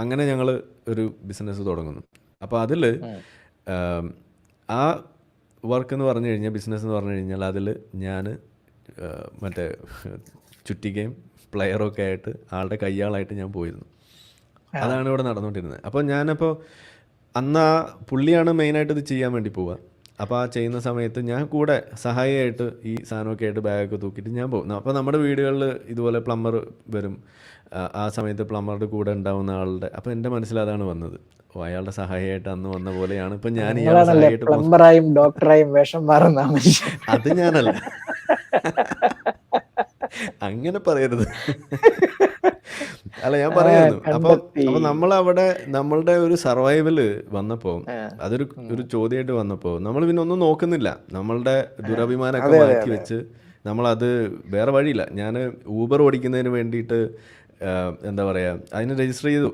അങ്ങനെ ഞങ്ങൾ ഒരു ബിസിനസ് തുടങ്ങുന്നു. അപ്പോൾ അതിൽ ആ വർക്ക് എന്ന് പറഞ്ഞു കഴിഞ്ഞാൽ, ബിസിനസ് എന്ന് പറഞ്ഞു കഴിഞ്ഞാൽ അതിൽ ഞാൻ മറ്റേ ചുറ്റികയും പ്ലെയറൊക്കെ ആയിട്ട് ആളുടെ കയ്യാളായിട്ട് ഞാൻ പോയിരുന്നു. അതാണ് ഇവിടെ നടന്നുകൊണ്ടിരുന്നത്. അപ്പോൾ ഞാനപ്പോൾ അന്ന് ആ പുള്ളിയാണ് മെയിനായിട്ട് ഇത് ചെയ്യാൻ വേണ്ടി പോവുക. അപ്പോൾ ആ ചെയ്യുന്ന സമയത്ത് ഞാൻ കൂടെ സഹായിയായിട്ട് ഈ സാധനമൊക്കെ ആയിട്ട് ബാഗൊക്കെ തൂക്കിയിട്ട് ഞാൻ പോകും. അപ്പോൾ നമ്മുടെ വീടുകളിൽ ഇതുപോലെ പ്ലംബർ വരും. ആ സമയത്ത് പ്ലംബറുടെ കൂടെ ഉണ്ടാവുന്ന ആളുടെ, അപ്പോൾ എൻ്റെ മനസ്സിൽ അതാണ് വന്നത്. ഓ, അയാളുടെ സഹായിയായിട്ട് അന്ന് വന്ന പോലെയാണ് ഇപ്പം ഞാൻ ഇയാളുടെ സഹായിയായിട്ട് പോകുന്നത്. പ്ലംബറായും ഡോക്ടറായും വേഷം മാറുന്ന മനുഷ്യൻ. അത് ഞാനല്ല, അങ്ങനെ പറയരുത്. അല്ല, ഞാൻ പറയായിരുന്നു. അപ്പോൾ നമ്മളവിടെ നമ്മളുടെ ഒരു സർവൈവൽ വന്നപ്പോൾ, അതൊരു ചോദ്യമായിട്ട് വന്നപ്പോൾ നമ്മൾ പിന്നെ ഒന്നും നോക്കുന്നില്ല. നമ്മളുടെ ദുരഭിമാനമൊക്കെ മാറ്റി വെച്ച് നമ്മളത് വേറെ വഴിയില്ല. ഞാൻ ഊബർ ഓടിക്കുന്നതിന് വേണ്ടിയിട്ട് എന്താ പറയുക, അതിന് രജിസ്റ്റർ ചെയ്തു.